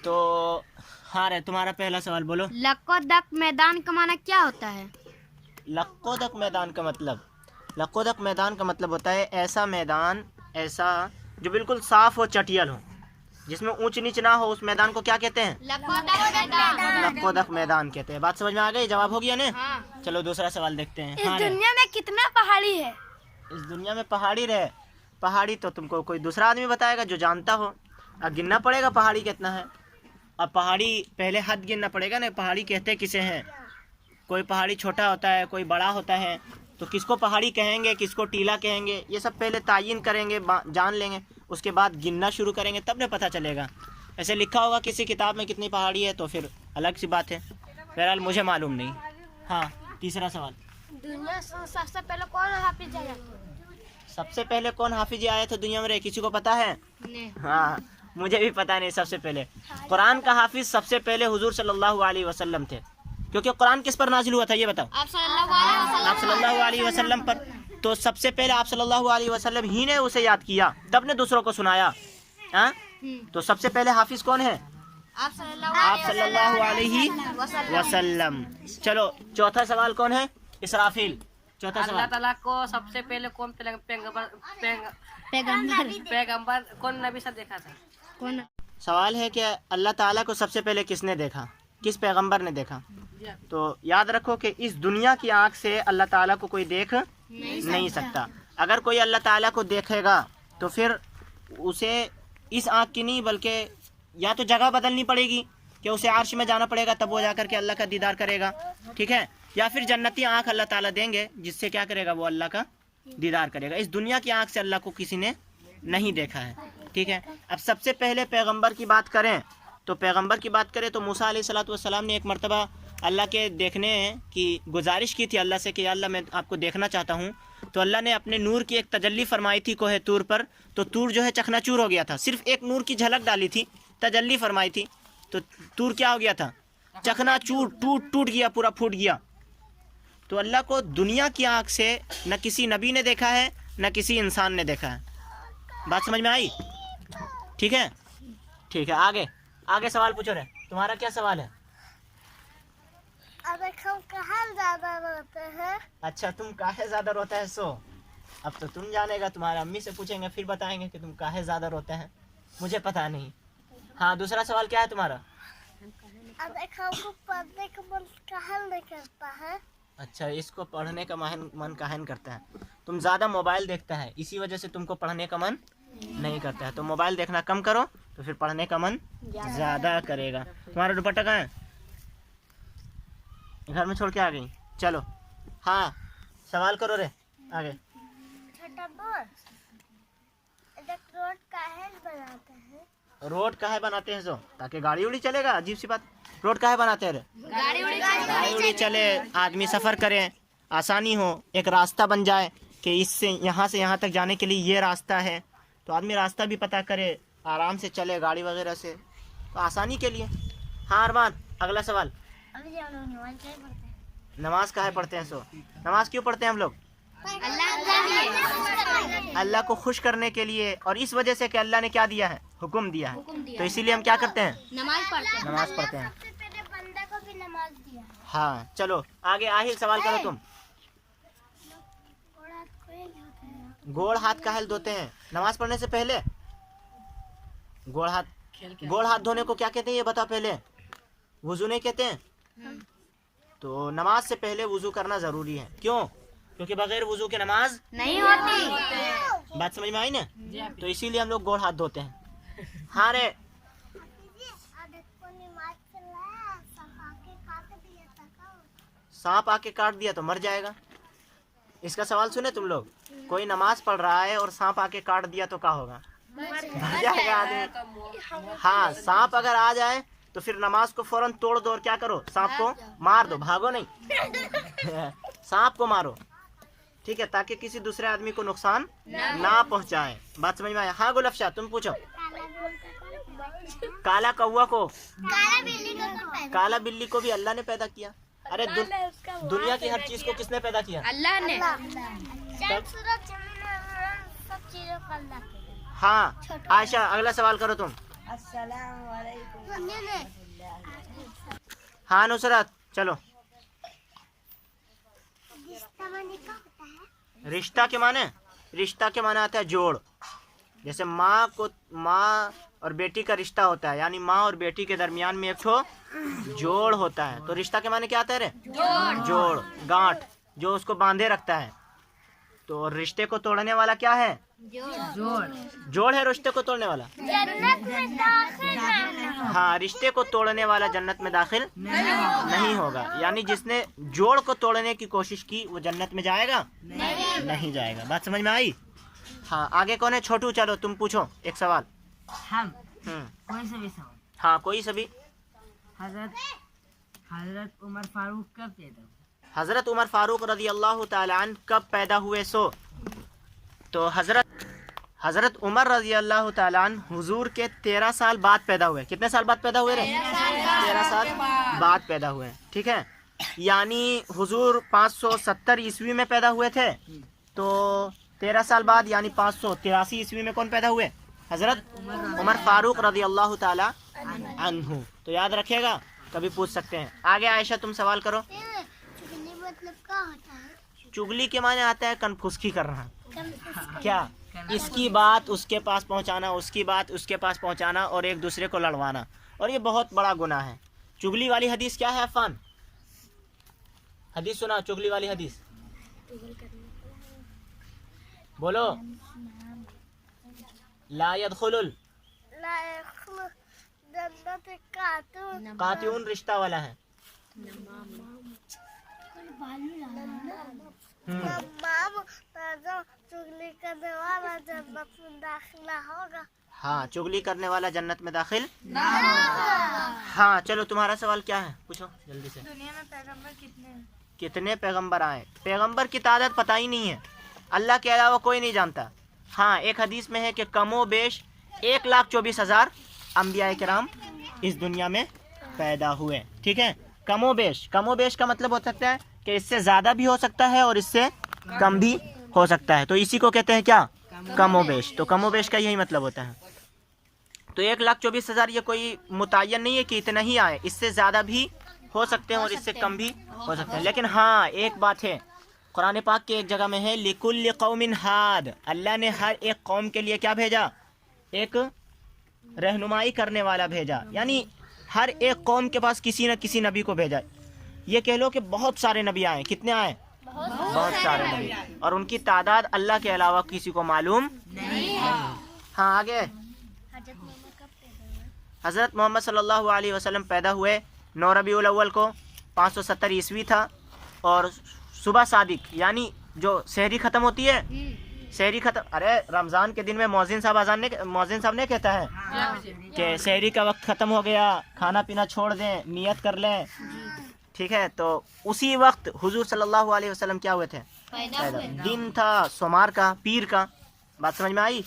तो हाँ रे, तुम्हारा पहला सवाल बोलो। लक्कोदक मैदान का माना क्या होता है? लक्कोदक मैदान का मतलब, लक्कोदक मैदान का मतलब होता है ऐसा मैदान, ऐसा जो बिल्कुल साफ हो, चटियल हो, जिसमें ऊंच नीच ना हो, उस मैदान को क्या कहते हैं? लक्कोदक मैदान कहते हैं। बात समझ में आ गई? जवाब हो गया ना? हाँ। चलो दूसरा सवाल देखते हैं। इस हाँ दुनिया में कितना पहाड़ी है? इस दुनिया में पहाड़ी रहे, पहाड़ी तो तुमको कोई दूसरा आदमी बताएगा जो जानता हो। अब गिनना पड़ेगा पहाड़ी कितना है। अब पहाड़ी पहले हद गिनना पड़ेगा ना, पहाड़ी कहते किसे हैं। कोई पहाड़ी छोटा होता है, कोई बड़ा होता है, तो किसको पहाड़ी कहेंगे, किसको टीला कहेंगे, ये सब पहले तायीन करेंगे, जान लेंगे, उसके बाद गिनना शुरू करेंगे, तब ने पता चलेगा। ऐसे लिखा होगा किसी किताब में कितनी पहाड़ी है तो फिर अलग सी बात है। बहरहाल मुझे मालूम नहीं। हाँ, तीसरा सवाल। दुनिया सबसे पहले कौन हाफिज आया? सबसे पहले कौन हाफिज आया था दुनिया में, किसी को पता है? हाँ, मुझे भी पता नहीं। सबसे पहले कुरान का हाफिज सबसे पहले हुजूर सल्लल्लाहु अलैहि वसल्लम थे, क्योंकि कुरान किस पर नाजिल हुआ था ये बताओ? आप सल्लल्लाहु अलैहि वसल्लम पर। तो सबसे पहले आप सल्लल्लाहु अलैहि वसल्लम ही ने उसे याद किया, तब ने दूसरों को सुनाया। हाँ, तो सबसे पहले हाफिज कौन है? आप सल्लल्लाहु अलैहि वसल्लम। चलो चौथा सवाल कौन है? इसराफिल। चौथा सवाल। अल्लाह ताला को सबसे पहले कौन पैगंबर कौन नबी से देखा था? कौन? सवाल है कि अल्लाह ताला को सबसे पहले किसने देखा, किस पैगंबर ने देखा? तो याद रखो कि इस दुनिया की आंख से अल्लाह ताला को कोई देख नहीं सकता। अगर कोई अल्लाह ताला को देखेगा तो फिर उसे इस आंख की नहीं, बल्कि या तो जगह बदलनी पड़ेगी कि उसे अर्श में जाना पड़ेगा, तब वो जाकर के अल्लाह का दीदार करेगा, ठीक है? या फिर जन्नती आंख अल्लाह ताला देंगे, जिससे क्या करेगा, वो अल्लाह का दीदार करेगा। इस दुनिया की आंख से अल्लाह को किसी ने नहीं देखा है, ठीक है? अब सबसे पहले पैगंबर की बात करें तो पैगंबर की बात करें तो मूसा अलैहिस्सलातु वस्सलाम ने एक मरतबा अल्लाह के देखने की गुजारिश की थी अल्लाह से कि अल्लाह मैं आपको देखना चाहता हूँ। तो अल्लाह ने अपने नूर की एक तजल्ली फरमाई थी कोहे तूर पर, तो तूर जो है चकनाचूर हो गया था। सिर्फ एक नूर की झलक डाली थी, तजल्ली फरमाई थी, तो तूर क्या हो गया था? चकनाचूर, टूट गया, पूरा फूट गया। तो अल्लाह को दुनिया की आँख से न किसी नबी ने देखा है, न किसी इंसान ने देखा है। बात समझ में आई? ठीक है, ठीक है। आगे सवाल पूछो रे, तुम्हारा क्या सवाल है? अब हम कहाँ ज्यादा रोते हैं? अच्छा, तुम काहे ज्यादा रोते हैं? सो अब तो तुम जानेगा, तुम्हारे अम्मी से पूछेंगे फिर बताएंगे कि तुम काहे ज्यादा रोते हैं, मुझे पता नहीं। हाँ, दूसरा सवाल क्या है तुम्हारा? अब हमको पढ़ने का मन काहे नहीं करता है? अच्छा, इसको पढ़ने का मन काहे नहीं करता है? तुम ज़्यादा मोबाइल देखता है, इसी वजह से तुमको पढ़ने का मन नहीं करता है। तो मोबाइल देखना कम करो तो फिर पढ़ने का मन ज़्यादा करेगा। तुम्हारा दुपट्टा कहाँ है? घर में छोड़ के आ गई? चलो, हाँ, सवाल करो रे आगे। छोटा बोल, रोड काहे बनाते हैं? रोड काहे बनाते हैं? सो ताकि गाड़ी उड़ी चलेगा। अजीब सी बात, रोड काहे बनाते हैं रे? गाड़ी उड़ी चले, आदमी सफ़र करे, आसानी हो, एक रास्ता बन जाए कि इससे यहाँ से यहाँ तक जाने के लिए ये रास्ता है, तो आदमी रास्ता भी पता करे, आराम से चले गाड़ी वगैरह से, तो आसानी के लिए। हाँ अरमान, अगला सवाल। नमाज काहे पढ़ते हैं? सो नमाज क्यों पढ़ते हैं हम लोग? अल्लाह को खुश करने के लिए, और इस वजह से कि अल्लाह ने क्या दिया है? हुक्म दिया है, तो इसीलिए हम क्या करते हैं? नमाज पढ़ते हैं। बंदे को भी नमाज दिया। हाँ, चलो आगे आहिल सवाल करो तुम। गोड़ हाथ काहे धोते हैं नमाज पढ़ने से पहले? गोड़ हाथ धोने को क्या कहते हैं ये बताओ पहले? वुजू नहीं कहते हैं? तो नमाज से पहले वुजू करना जरूरी है। क्यों? क्योंकि बगैर वुजू के नमाज नहीं होती। बात समझ में आई ना? तो इसीलिए हम लोग गोड़ हाथ धोते हैं। हाँ रे, सांप आके काट दिया तो मर जाएगा। इसका सवाल सुने तुम लोग, कोई नमाज पढ़ रहा है और सांप आके काट दिया तो क्या होगा? मर जाएगा आदमी। हाँ, सांप अगर आ जाए तो फिर नमाज को फौरन तोड़ दो और क्या करो? सांप को मार दो, भागो नहीं। सांप को मारो, ठीक है, ताकि किसी दूसरे आदमी को नुकसान ना पहुंचाए। बात समझ में आया? हाँ गुलफशा, तुम पूछो। काला कौवा को, काला बिल्ली को भी अल्लाह ने पैदा किया। अरे दुनिया की हर चीज को किसने पैदा किया? अल्लाह ने। हाँ आयशा, अगला सवाल करो तुम। हाँ नुसरत चलो। रिश्ता के माने आता है जोड़। जैसे माँ और बेटी का रिश्ता होता है, यानी माँ और बेटी के दरमियान में एक ठो जोड़ होता है। तो रिश्ता के माने क्या आता है रे? जोड़, गांठ जो उसको बांधे रखता है। तो रिश्ते को तोड़ने वाला क्या है? जोड़ है रिश्ते को तोड़ने वाला। जन्नत में दाखिल ना हो। हाँ, रिश्ते को तोड़ने वाला जन्नत में दाखिल नहीं होगा। यानी जिसने जोड़ को तोड़ने की कोशिश की वो जन्नत में जाएगा? नहीं जाएगा। बात समझ में आई? हाँ, आगे कौन है? छोटू, चलो तुम पूछो एक सवाल। हम कोई सा भी सवाल। हाँ, कोई सभी। हजरत उमर फारूक कब पैदा हुए? हजरत उमर फारूक रजी अल्लाह ताला अन्हु कब पैदा हुए? तो हजरत उमर रजी अल्लाह ताला अन्हु हुजूर के 13 साल बाद पैदा हुए। कितने साल बाद पैदा हुए रे? 13 साल बाद पैदा हुए। ठीक है, यानी हुजूर 570 ईस्वी में पैदा हुए थे। तो 13 साल बाद यानी 583 ईस्वी में कौन पैदा हुए? हजरत उमर फारूक रजी अल्लाह ताला अन्हु। तो याद रखिएगा, कभी पूछ सकते हैं। आगे आयशा तुम सवाल करो। चुगली मतलब क्या होता है? चुगली के माने आता है कनफुसकी करना। क्या? इसकी बात उसके पास पहुंचाना, उसकी बात उसके पास पहुंचाना और एक दूसरे को लड़वाना, और ये बहुत बड़ा गुनाह है। चुगली वाली हदीस क्या है अफान? हदीस सुना, चुगली वाली हदीस बोलो। ला यदखुलुल जन्नत कातून कातिउन रिश्ता वाला है। चुगली करने वाला जन्नत में दाखिला होगा। हाँ, चुगली करने वाला जन्नत में दाखिल हाँ, चलो तुम्हारा सवाल क्या है? पूछो जल्दी से। दुनिया में पैगंबर कितने पैगंबर आए? पैगंबर की तादाद पता ही नहीं है, अल्लाह के अलावा कोई नहीं जानता। हाँ, एक हदीस में है कि कमो बेश 1,24,000 अम्बिया किराम इस दुनिया में पैदा हुए। ठीक है, कमो बेश का मतलब हो सकता है कि इससे ज़्यादा भी हो सकता है और इससे कम भी हो सकता है। तो इसी को कहते हैं क्या? कमोबेश। तो कमोबेश का यही मतलब होता है। तो 1,24,000 ये कोई मुतय्यन नहीं है कि इतना ही आए, इससे ज़्यादा भी हो सकते हैं और इससे कम भी हो सकते हैं। लेकिन हाँ, एक बात है, कुरान पाक के एक जगह में है लिकुल्लि कौमिन हाद, अल्लाह ने हर एक कौम के लिए क्या भेजा? एक रहनुमाई करने वाला भेजा। यानी हर एक कौम के पास किसी न किसी नबी को भेजा। ये कह लो कि बहुत सारे नबी आए। कितने आए? बहुत सारे नबी, और उनकी तादाद अल्लाह के अलावा किसी को मालूम नहीं। हाँ, आगे। हज़रत मोहम्मद सल्लल्लाहु अलैहि वसल्लम पैदा हुए 9 रबीउल अव्वल को, 570 ईस्वी था। और सुबह सादिक यानी जो सहरी ख़त्म होती है, सहरी ख़त्म, अरे रमज़ान के दिन में मौज़िन साहब ने कहता है कि सहरी का वक्त ख़त्म हो गया, खाना पीना छोड़ दें, नियत कर लें। ठीक है, तो उसी वक्त हुजूर सल्लल्लाहु अलैहि वसल्लम क्या हुए थे? पैदा। दिन था सोमवार का, पीर का। बात समझ में आई?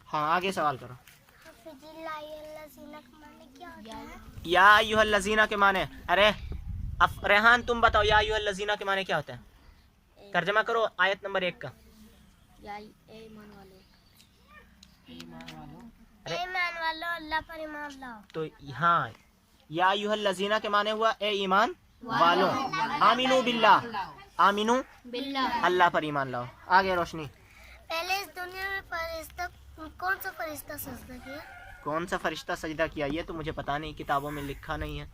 हाँ, आगे सवाल करो। या अय्युहल लज़ीना के माने, अरे रेहान तुम बताओ, या अय्युहल लज़ीना के माने क्या होता है? तर्जमा करो आयत नंबर 1 का। ईमान वालो, अल्लाह पर ईमान लाओ। तो हाँ, या अय्युहल लज़ीना के माने हुआ ए ईमान वालों, आमिनू बिल्लाह, आमिनू अल्लाह पर ईमान लाओ। आगे रोशनी। पहले इस दुनिया में फरिश्ता कौन सा फरिश्ता सजदा किया? कौन सा फरिश्ता सजदा किया ये तो मुझे पता नहीं, किताबों में लिखा नहीं है,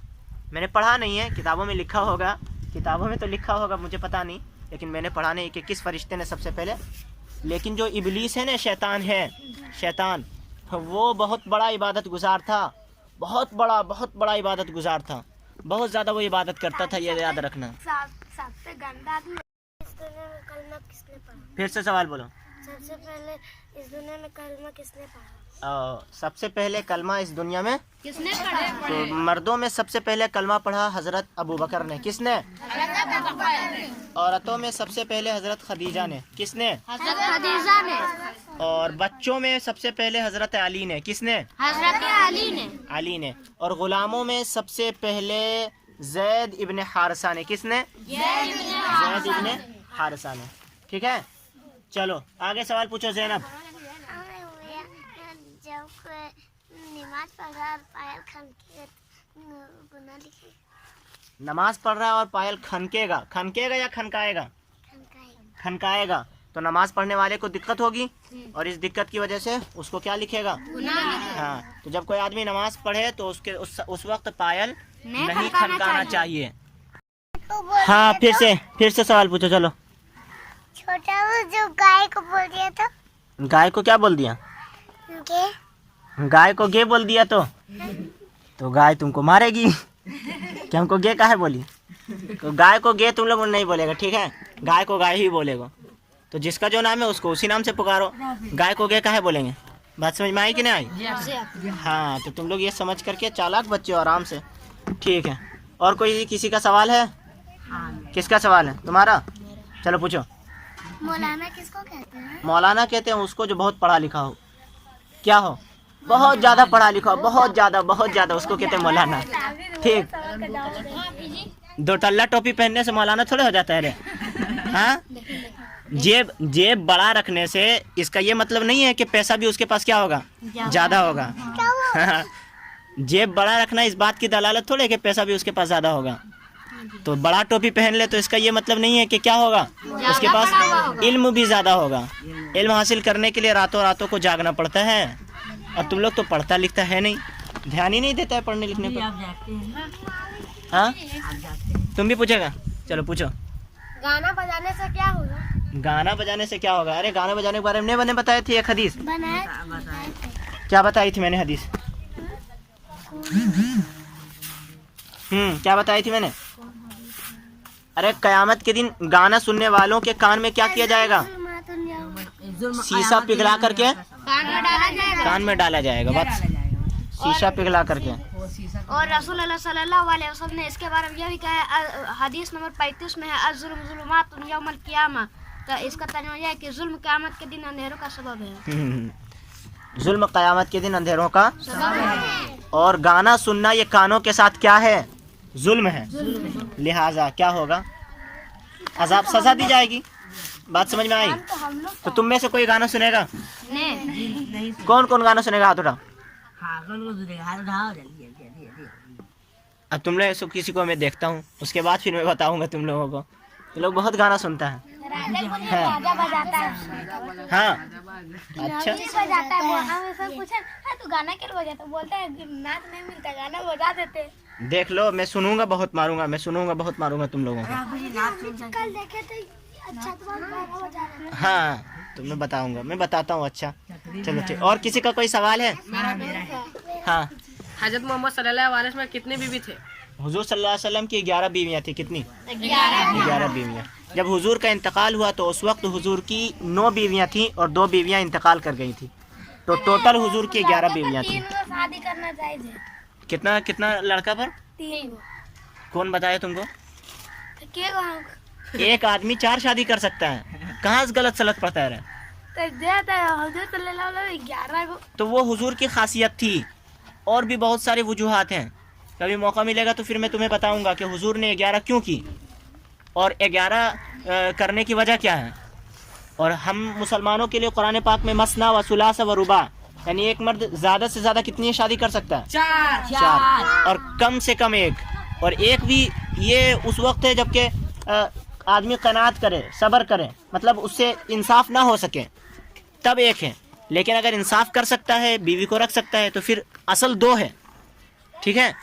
मैंने पढ़ा नहीं है। किताबों में लिखा होगा, किताबों में तो लिखा होगा, मुझे पता नहीं, लेकिन मैंने पढ़ा नहीं कि किस फरिश्ते ने सबसे पहले। लेकिन जो इबलीस है ना, शैतान वो बहुत बड़ा इबादत गुजार था, बहुत बड़ा इबादत गुजार था, बहुत ज़्यादा वो इबादत करता था, ये याद रखना। सबसे गंदा आदमी इस दुनिया में कलमा किसने पढ़ा? फिर से सवाल बोलो। सबसे पहले इस दुनिया में कलमा किसने पढ़ा? सबसे पहले कलमा इस दुनिया में किसने पढ़ा? तो मर्दों में सबसे पहले कलमा पढ़ा हज़रत अबू बकर ने। किसने? औरतों में सबसे पहले हज़रत खदीजा ने। किसने? हज़रत खदीजा ने। और बच्चों में सबसे पहले हज़रत अली ने। किसने? हज़रत अली ने। और गुलामों में सबसे पहले ज़ैद इब्ने हारिसा ने। किसने? ज़ैद इब्ने हारिसा ने। ठीक है, चलो आगे सवाल पूछो ज़ैनब। जब नमाज पढ़ रहा और पायल खनके गुना लिखे नमाज पढ़ रहा है और पायल खनकेगा, खनकेगा या खनकाएगा? खनकाएगा। खनकाएगा। तो नमाज पढ़ने वाले को दिक्कत होगी और इस दिक्कत की वजह से उसको क्या लिखेगा? हाँ, तो जब कोई आदमी नमाज पढ़े तो उसके उस वक्त पायल नहीं खनकाना चाहिए। हाँ, फिर से सवाल पूछो। चलो। छोटा वो जो गाय को बोल दिया था, गाय को क्या बोल दिया? गाय को गे बोल दिया तो गाय तुमको मारेगी कि हमको गे काहे बोली? तो गाय को गे तुम लोग नहीं बोलेगा, ठीक है? गाय को गाय ही बोलेगा। तो जिसका जो नाम है उसको उसी नाम से पुकारो। गाय को गे काहे बोलेंगे? बात समझ में आई कि नहीं आई? हाँ, तो तुम लोग ये समझ करके चालाक बच्चे हो आराम से, ठीक है? और कोई किसी का सवाल है? किसका सवाल है? तुम्हारा? चलो पूछो। मौलाना किसको कहते हैं? मौलाना कहते हैं उसको जो बहुत पढ़ा लिखा हो। क्या हो? बहुत ज़्यादा पढ़ा लिखा हो, बहुत ज़्यादा उसको कहते हैं मौलाना, ठीक? दो टल्ला टोपी पहनने से मौलाना थोड़े हो जाता है रे? हाँ, जेब बड़ा रखने से इसका ये मतलब नहीं है कि पैसा भी उसके पास क्या होगा? ज़्यादा होगा। जेब बड़ा रखना इस बात की दलालत थोड़े कि पैसा भी उसके पास ज़्यादा होगा। तो बड़ा टोपी पहन ले तो इसका ये मतलब नहीं है कि क्या होगा? उसके पास इल्म भी ज़्यादा होगा। इल्म हासिल करने के लिए रातों को जागना पड़ता है, और तुम लोग तो पढ़ता लिखता है नहीं, ध्यान ही नहीं देता है पढ़ने लिखने पर। हाँ, तुम भी पूछेगा? चलो पूछो। गाना बजाने से क्या होगा? गाना बजाने से क्या होगा? अरे गाना बजाने के बारे में मैंने बताई थी एक हदीस। क्या बताई थी मैंने हदीस? क्या बताई थी मैंने? अरे कयामत के दिन गाना सुनने वालों के कान में क्या किया जाएगा? शीशा पिघला करके कान में डाला जाएगा। बस शीशा पिघला करके। और रसूल अल्लाह सल्लल्लाहु अलैहि वसल्लम ने इसके बारे में यह भी कहा है, हदीस नंबर 35 में है, अज़्ज़ुल्मु ज़ुलुमातुन यौमल क़ियामा। तो इसका तर्जुमा यह है कि जुल्म क़यामत के दिन अंधेरों का सबब है। जुल्म क़यामत के दिन अंधेरों का सबब है। और गाना सुनना ये कानों के साथ क्या है? जुल्म है। लिहाजा क्या होगा? अजाब, सजा दी जाएगी। बात समझ में आई? तो तुम में से कोई गाना सुनेगा? नहीं। कौन कौन गाना सुनेगा? हाथ उठाओ। हाँ, कौन को सुनेगा? हाथ उठाओ जल्दी। अब तुम लोग किसी को मैं देखता हूँ, उसके बाद फिर मैं बताऊंगा तुम लोगों को। तुम लोग बहुत गाना सुनता है। राजा बजाता है। हाँ, अच्छा। बजाता है। वो हमें सब पूछे तू गाना क्यों बजाता? बोलता है नाच नहीं मिलता, गाना बजा देते। देख लो, मैं सुनूंगा बहुत मारूंगा तुम लोगों को। कल देखे थे, अच्छा तुम्हारा गाना बजा रहे हैं। हाँ, तो मैं बताता हूँ। अच्छा, चलो ठीक। और किसी का कोई सवाल है? हाँ। हजरत मोहम्मद सल्लल्लाहु अलैहि वसल्लम कितने बीवी थे? हुजूर सल्लल्लाहु अलैहि वसल्लम की 11 बीवियाँ थी। कितनी? 11 बीवियाँ। जब हुजूर का इंतकाल हुआ तो उस वक्त हुजूर की 9 बीवियाँ थी और 2 बीवियाँ इंतकाल कर गई थी। तो टोटल हुजूर की 11 बीवियाँ थी। शादी करना चाहिए। कितना लड़का पर? 3। कौन बताया तुमको? एक आदमी 4 शादी कर सकता है। कहाँ से गलत सलत पड़ता है? तो वो हुजूर की खासियत थी। और भी बहुत सारे वजूहात हैं, कभी मौका मिलेगा तो फिर मैं तुम्हें बताऊंगा कि हुजूर ने 11 क्यों की और 11 करने की वजह क्या है। और हम मुसलमानों के लिए कुरान पाक में मसना व सुलासा व रुबा, यानी एक मर्द ज़्यादा से ज़्यादा कितनी शादी कर सकता है? 4 और कम से कम 1। और 1 भी ये उस वक्त है जबकि आदमी क़नात करे, सब्र करे, मतलब उससे इंसाफ ना हो सके, तब 1 है। लेकिन अगर इंसाफ कर सकता है, बीवी को रख सकता है, तो फिर असल 2 है। ठीक है?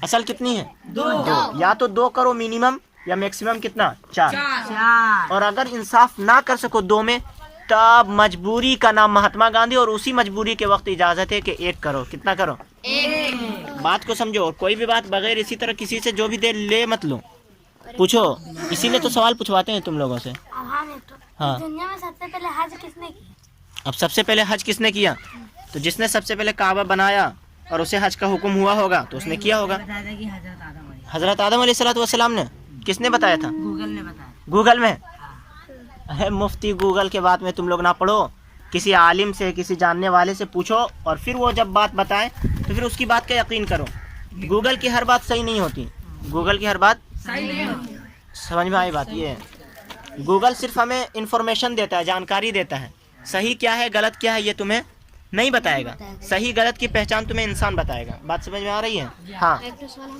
असल कितनी है? 2। या तो 2 करो मिनिमम, या मैक्सिमम कितना? 4। और अगर इंसाफ ना कर सको 2 में, तब मजबूरी का नाम महात्मा गांधी, और उसी मजबूरी के वक्त इजाजत है कि 1 करो। कितना करो? 1। बात को समझो। और कोई भी बात बगैर इसी तरह किसी से जो भी दे ले मत लो, पूछो। इसीलिए तो सवाल पूछवाते हैं तुम लोगों से। हाँ, दुनिया में सबसे पहले हज किसने किया? अब सबसे पहले हज किसने किया? तो जिसने सबसे पहले काबा बनाया और उसे हज का हुक्म हुआ होगा तो उसने किया होगा। हजरत आदम अलैहिस्सलाम ने। किसने बताया था? गूगल ने बताया। गूगल में? है मुफ्ती गूगल के बात में तुम लोग ना पढ़ो, किसी आलिम से, किसी जानने वाले से पूछो, और फिर वो जब बात बताए तो फिर उसकी बात का यकीन करो। गूगल की हर बात सही नहीं होती। गूगल की हर बात सही नहीं होती। समझ में आई बात? ये है, गूगल सिर्फ हमें इंफॉर्मेशन देता है, जानकारी देता है। सही क्या है गलत क्या है ये तुम्हें नहीं बताएगा। सही गलत की पहचान तुम्हें इंसान बताएगा। बात समझ में आ रही है? हाँ। एक वाला